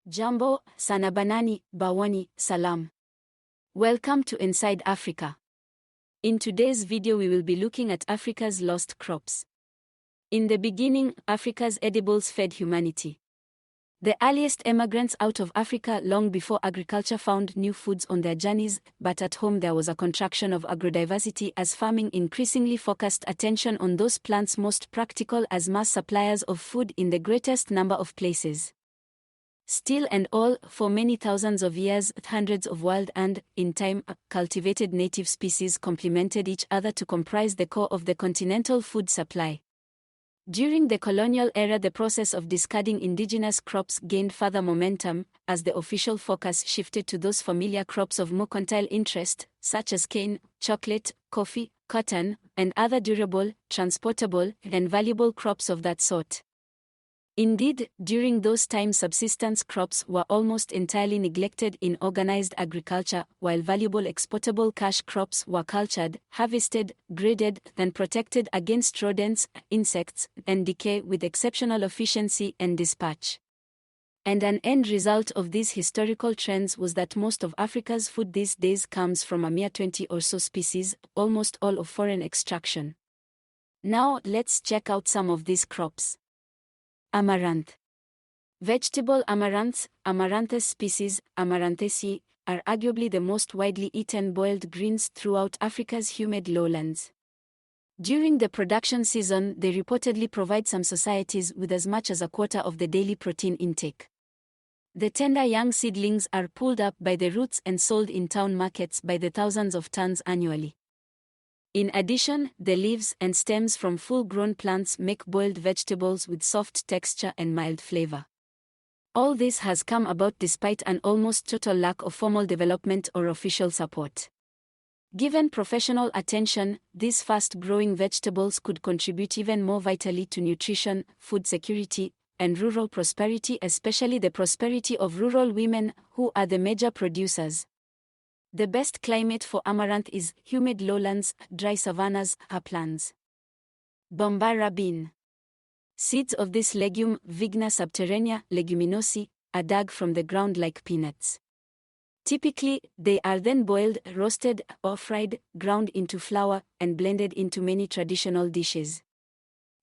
Jambo, Sanabanani, Bawani, Salam. Welcome to Inside Africa. In today's video we will be looking at Africa's lost crops. In the beginning, Africa's edibles fed humanity. The earliest emigrants out of Africa long before agriculture found new foods on their journeys, but at home there was a contraction of agrodiversity as farming increasingly focused attention on those plants most practical as mass suppliers of food in the greatest number of places. Still and all, for many thousands of years, hundreds of wild and, in time, cultivated native species complemented each other to comprise the core of the continental food supply. During the colonial era, the process of discarding indigenous crops gained further momentum, as the official focus shifted to those familiar crops of mercantile interest, such as cane, chocolate, coffee, cotton, and other durable, transportable, and valuable crops of that sort. Indeed, during those times subsistence crops were almost entirely neglected in organized agriculture, while valuable exportable cash crops were cultured, harvested, graded, and protected against rodents, insects, and decay with exceptional efficiency and dispatch. And an end result of these historical trends was that most of Africa's food these days comes from a mere 20 or so species, almost all of foreign extraction. Now, let's check out some of these crops. Amaranth. Vegetable amaranths, Amaranthus species, Amarantheaceae, are arguably the most widely eaten boiled greens throughout Africa's humid lowlands. During the production season, they reportedly provide some societies with as much as a quarter of the daily protein intake. The tender young seedlings are pulled up by the roots and sold in town markets by the thousands of tons annually. In addition, the leaves and stems from full-grown plants make boiled vegetables with soft texture and mild flavor. All this has come about despite an almost total lack of formal development or official support. Given professional attention, these fast-growing vegetables could contribute even more vitally to nutrition, food security, and rural prosperity, especially the prosperity of rural women, who are the major producers. The best climate for amaranth is humid lowlands, dry savannas, uplands. Bambara bean. Seeds of this legume, Vigna subterranea leguminosae, are dug from the ground like peanuts. Typically, they are then boiled, roasted, or fried, ground into flour, and blended into many traditional dishes.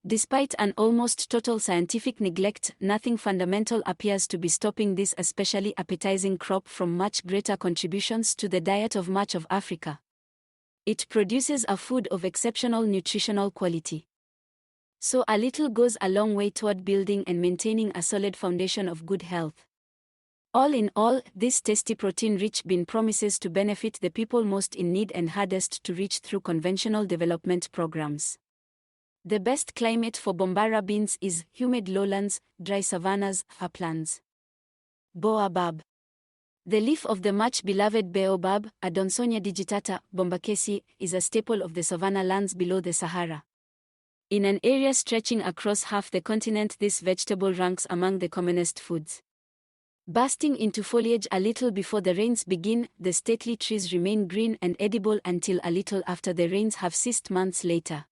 Despite an almost total scientific neglect, nothing fundamental appears to be stopping this especially appetizing crop from much greater contributions to the diet of much of Africa. It produces a food of exceptional nutritional quality. So a little goes a long way toward building and maintaining a solid foundation of good health. All in all, this tasty protein-rich bean promises to benefit the people most in need and hardest to reach through conventional development programs. The best climate for Bambara beans is humid lowlands, dry savannas, uplands. BOABAB. The leaf of the much-beloved baobab, Adonsonia digitata, bombaceae, is a staple of the savanna lands below the Sahara. In an area stretching across half the continent, this vegetable ranks among the commonest foods. Bursting into foliage a little before the rains begin, the stately trees remain green and edible until a little after the rains have ceased months later.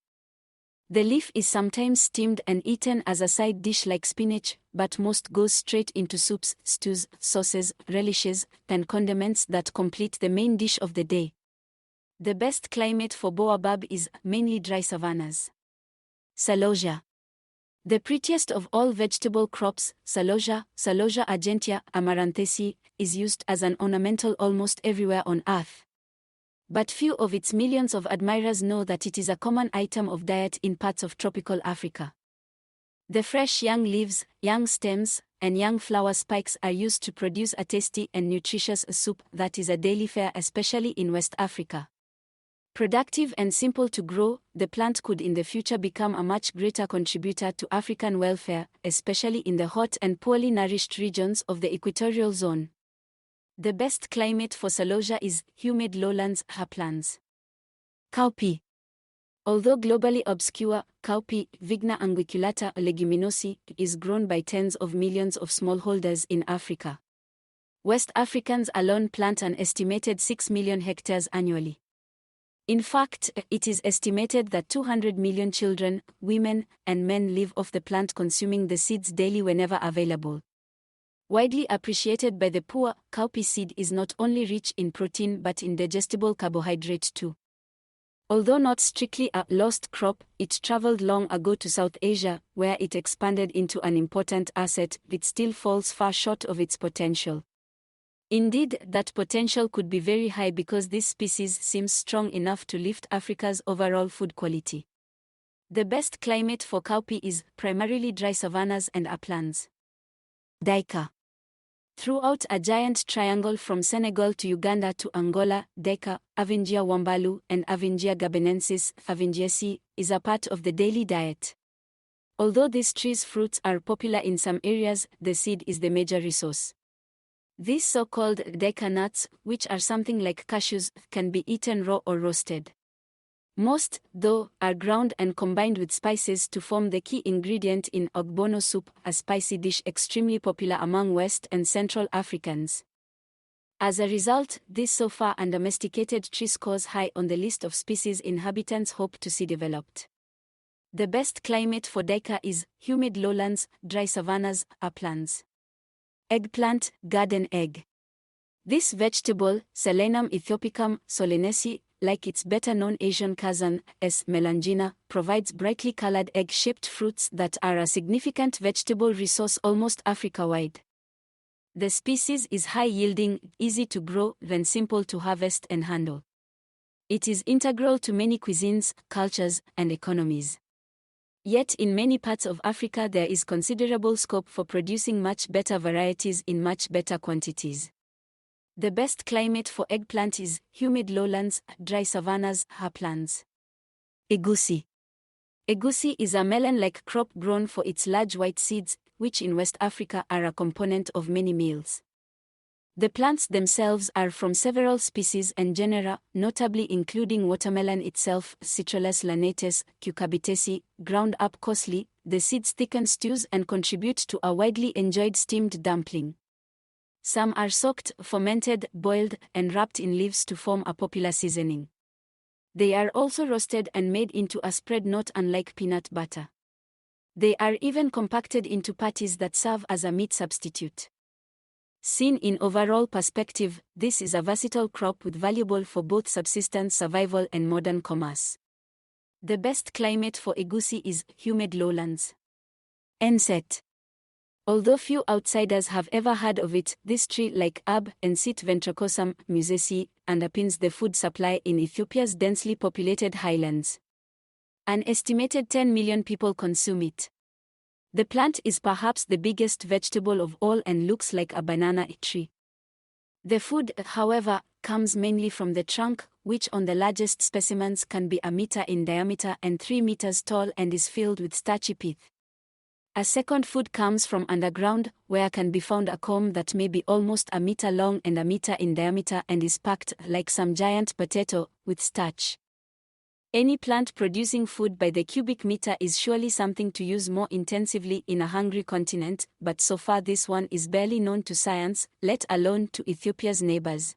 The leaf is sometimes steamed and eaten as a side dish like spinach, but most goes straight into soups, stews, sauces, relishes, and condiments that complete the main dish of the day. The best climate for baobab is mainly dry savannas. Celosia. The prettiest of all vegetable crops, Celosia argentea, Amarantheaceae, is used as an ornamental almost everywhere on earth. But few of its millions of admirers know that it is a common item of diet in parts of tropical Africa. The fresh young leaves, young stems, and young flower spikes are used to produce a tasty and nutritious soup that is a daily fare, especially in West Africa. Productive and simple to grow, the plant could in the future become a much greater contributor to African welfare, especially in the hot and poorly nourished regions of the equatorial zone. The best climate for Celosia is humid lowlands, uplands. COWPEA. Although globally obscure, COWPEA, Vigna unguiculata leguminosae, is grown by tens of millions of smallholders in Africa. West Africans alone plant an estimated 6 million hectares annually. In fact, it is estimated that 200 million children, women, and men live off the plant, consuming the seeds daily whenever available. Widely appreciated by the poor, cowpea seed is not only rich in protein but in digestible carbohydrate too. Although not strictly a lost crop, it traveled long ago to South Asia, where it expanded into an important asset. It still falls far short of its potential. Indeed, that potential could be very high because this species seems strong enough to lift Africa's overall food quality. The best climate for cowpea is primarily dry savannas and uplands. Daika. Throughout a giant triangle from Senegal to Uganda to Angola, Daika, Avingia wambalu, and Avingia gabonensis, Avingiaceae, is a part of the daily diet. Although this tree's fruits are popular in some areas, the seed is the major resource. These so-called Daika nuts, which are something like cashews, can be eaten raw or roasted. Most, though, are ground and combined with spices to form the key ingredient in ogbono soup, a spicy dish extremely popular among West and Central Africans. As a result, this so far undomesticated tree scores high on the list of species inhabitants hope to see developed. The best climate for Daika is humid lowlands, dry savannas, uplands. Eggplant, garden egg. This vegetable, Selenum ethiopiacum solenacea, like its better-known Asian cousin, S. melangina, provides brightly colored egg-shaped fruits that are a significant vegetable resource almost Africa-wide. The species is high-yielding, easy to grow, then simple to harvest and handle. It is integral to many cuisines, cultures, and economies. Yet in many parts of Africa there is considerable scope for producing much better varieties in much better quantities. The best climate for eggplant is humid lowlands, dry savannas, uplands. EGUSI. EGUSI is a melon-like crop grown for its large white seeds, which in West Africa are a component of many meals. The plants themselves are from several species and genera, notably including watermelon itself, Citrullus lanatus, Cucurbitaceae. Ground up coarsely, the seeds thicken stews and contribute to a widely enjoyed steamed dumpling. Some are soaked, fermented, boiled, and wrapped in leaves to form a popular seasoning. They are also roasted and made into a spread not unlike peanut butter. They are even compacted into patties that serve as a meat substitute. Seen in overall perspective, this is a versatile crop with valuable for both subsistence survival and modern commerce. The best climate for EGUSI is humid lowlands. Enset. Although few outsiders have ever heard of it, this tree, like herb and Enset ventricosum musaceae, underpins the food supply in Ethiopia's densely populated highlands. An estimated 10 million people consume it. The plant is perhaps the biggest vegetable of all and looks like a banana tree. The food, however, comes mainly from the trunk, which on the largest specimens can be a meter in diameter and 3 meters tall and is filled with starchy pith. A second food comes from underground, where can be found a comb that may be almost a meter long and a meter in diameter and is packed, like some giant potato, with starch. Any plant producing food by the cubic meter is surely something to use more intensively in a hungry continent, but so far this one is barely known to science, let alone to Ethiopia's neighbors.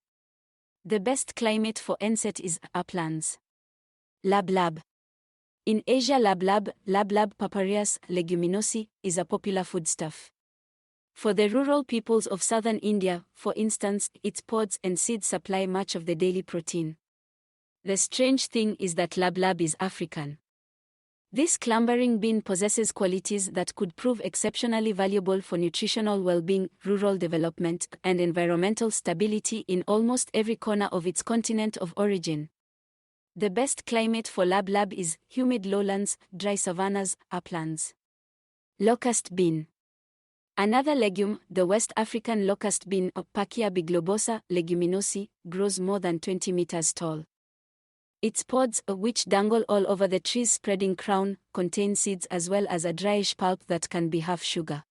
The best climate for Enset is uplands. Lablab. In Asia, lablab Paparius leguminosae, is a popular foodstuff. For the rural peoples of southern India, for instance, its pods and seeds supply much of the daily protein. The strange thing is that lablab is African. This clambering bean possesses qualities that could prove exceptionally valuable for nutritional well-being, rural development, and environmental stability in almost every corner of its continent of origin. The best climate for lablab is humid lowlands, dry savannas, uplands. Locust bean. Another legume, the West African locust bean, Opacia biglobosa leguminosae, grows more than 20 meters tall. Its pods, which dangle all over the tree's spreading crown, contain seeds as well as a dryish pulp that can be half sugar.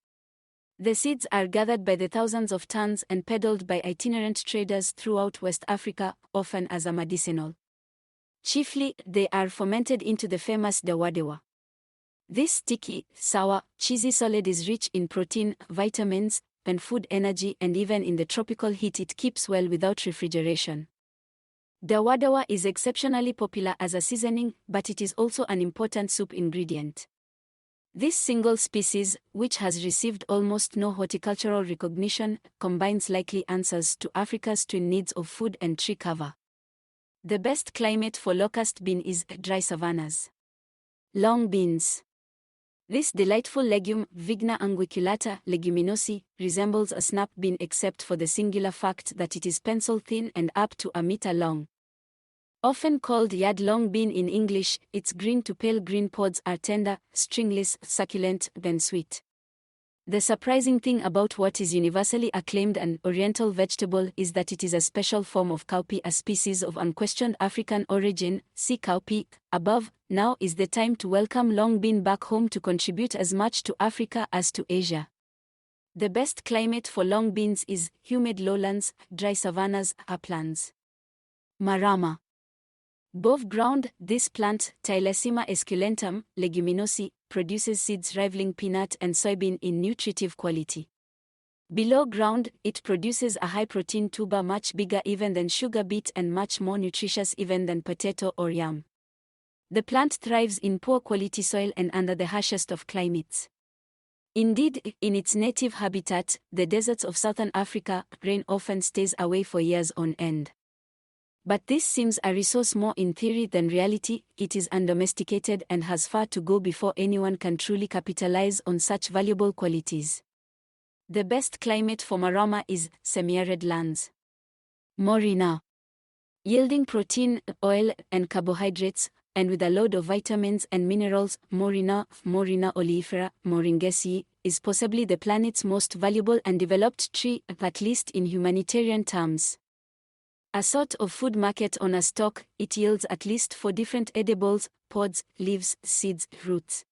The seeds are gathered by the thousands of tons and peddled by itinerant traders throughout West Africa, often as a medicinal. Chiefly, they are fermented into the famous dawadewa. This sticky, sour, cheesy solid is rich in protein, vitamins, and food energy, and even in the tropical heat it keeps well without refrigeration. Dawadewa is exceptionally popular as a seasoning, but it is also an important soup ingredient. This single species, which has received almost no horticultural recognition, combines likely answers to Africa's twin needs of food and tree cover. The best climate for locust bean is dry savannas. Long beans. This delightful legume, Vigna unguiculata leguminosi, resembles a snap bean except for the singular fact that it is pencil-thin and up to a meter long. Often called yard-long bean in English, its green to pale green pods are tender, stringless, succulent, then sweet. The surprising thing about what is universally acclaimed an oriental vegetable is that it is a special form of COWPEA, a species of unquestioned African origin. See COWPEA above. Now is the time to welcome long bean back home to contribute as much to Africa as to Asia. The best climate for long beans is humid lowlands, dry savannas, uplands. MARAMA. Above ground, this plant, Tylesima esculentum, leguminosi, produces seeds rivaling peanut and soybean in nutritive quality. Below ground, it produces a high-protein tuber much bigger even than sugar beet and much more nutritious even than potato or yam. The plant thrives in poor-quality soil and under the harshest of climates. Indeed, in its native habitat, the deserts of southern Africa, rain often stays away for years on end. But this seems a resource more in theory than reality. It is undomesticated and has far to go before anyone can truly capitalize on such valuable qualities. The best climate for MARAMA is semi-arid lands. MORINGA. Yielding protein, oil, and carbohydrates, and with a load of vitamins and minerals, Moringa oleifera, Moringaceae, is possibly the planet's most valuable and developed tree, at least in humanitarian terms. A sort of food market on a stalk, it yields at least 4 different edibles, pods, leaves, seeds, roots.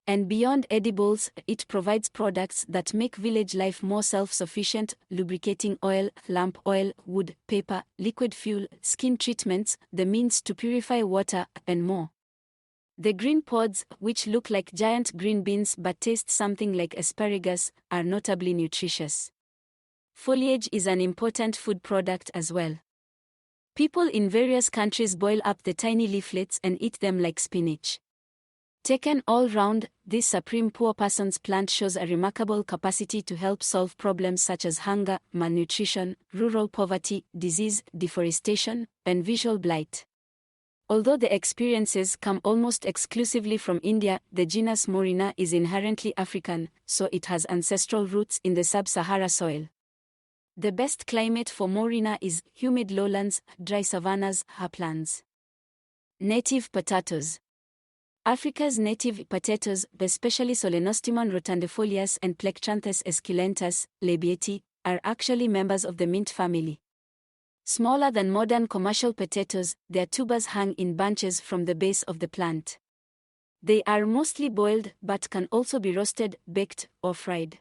And beyond edibles, it provides products that make village life more self-sufficient: lubricating oil, lamp oil, wood, paper, liquid fuel, skin treatments, the means to purify water, and more. The green pods, which look like giant green beans but taste something like asparagus, are notably nutritious. Foliage is an important food product as well. People in various countries boil up the tiny leaflets and eat them like spinach. Taken all round, this supreme poor person's plant shows a remarkable capacity to help solve problems such as hunger, malnutrition, rural poverty, disease, deforestation, and visual blight. Although the experiences come almost exclusively from India, the genus Moringa is inherently African, so it has ancestral roots in the sub-Sahara soil. The best climate for Moringa is humid lowlands, dry savannas, uplands. Native potatoes. Africa's native potatoes, especially Solenostemon rotundifolius and Plectranthus esculentus, labiati, are actually members of the mint family. Smaller than modern commercial potatoes, their tubers hang in bunches from the base of the plant. They are mostly boiled but can also be roasted, baked, or fried.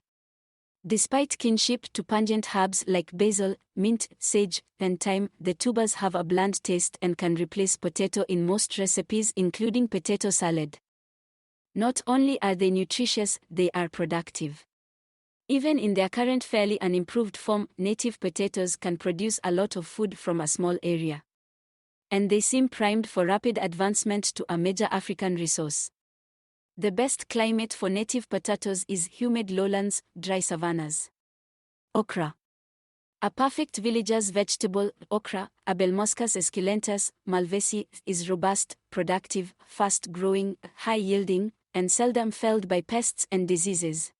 Despite kinship to pungent herbs like basil, mint, sage, and thyme, the tubers have a bland taste and can replace potato in most recipes, including potato salad. Not only are they nutritious, they are productive. Even in their current fairly unimproved form, native potatoes can produce a lot of food from a small area. And they seem primed for rapid advancement to a major African resource. The best climate for native potatoes is humid lowlands, dry savannas. Okra. A perfect villager's vegetable, okra, Abelmoschus esculentus, malvaceae, is robust, productive, fast-growing, high-yielding, and seldom felled by pests and diseases.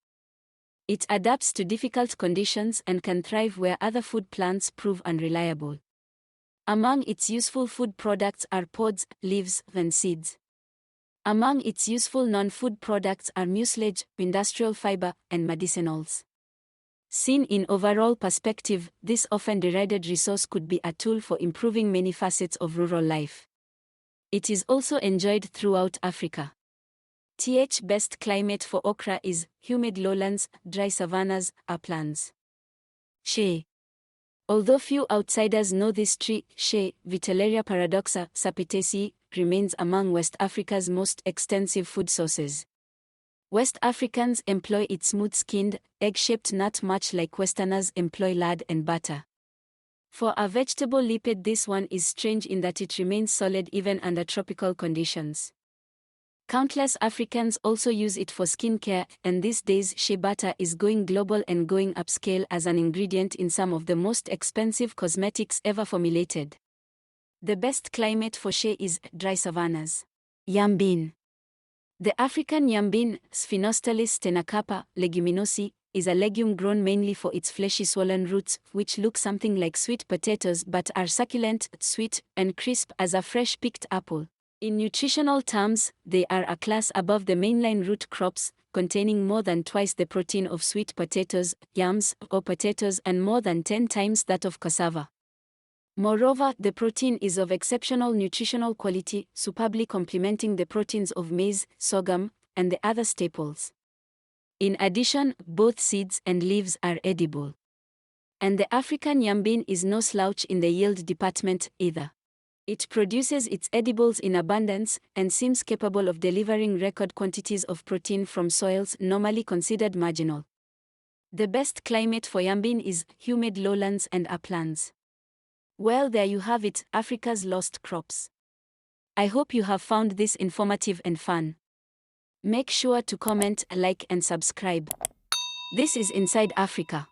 It adapts to difficult conditions and can thrive where other food plants prove unreliable. Among its useful food products are pods, leaves, and seeds. Among its useful non-food products are mucilage, industrial fiber, and medicinals. Seen in overall perspective, this often derided resource could be a tool for improving many facets of rural life. It is also enjoyed throughout Africa. Best climate for okra is humid lowlands, dry savannas, uplands. SHEA. Although few outsiders know this tree, SHEA, Vitellaria paradoxa, Sapitaceae, remains among West Africa's most extensive food sources. West Africans employ its smooth-skinned, egg-shaped nut much like Westerners employ lard and butter. For a vegetable lipid, this one is strange in that it remains solid even under tropical conditions. Countless Africans also use it for skincare, and these days shea butter is going global and going upscale as an ingredient in some of the most expensive cosmetics ever formulated. The best climate for shea is dry savannas. Yambean. The African yambean, Sphenostalis tenacapa, leguminosi, is a legume grown mainly for its fleshy swollen roots, which look something like sweet potatoes but are succulent, sweet, and crisp as a fresh picked apple. In nutritional terms, they are a class above the mainline root crops, containing more than twice the protein of sweet potatoes, yams, or potatoes and more than 10 times that of cassava. Moreover, the protein is of exceptional nutritional quality, superbly complementing the proteins of maize, sorghum, and the other staples. In addition, both seeds and leaves are edible. And the African yambean is no slouch in the yield department either. It produces its edibles in abundance and seems capable of delivering record quantities of protein from soils normally considered marginal. The best climate for yambean is humid lowlands and uplands. Well, there you have it, Africa's lost crops. I hope you have found this informative and fun. Make sure to comment, like and subscribe. This is Inside Africa.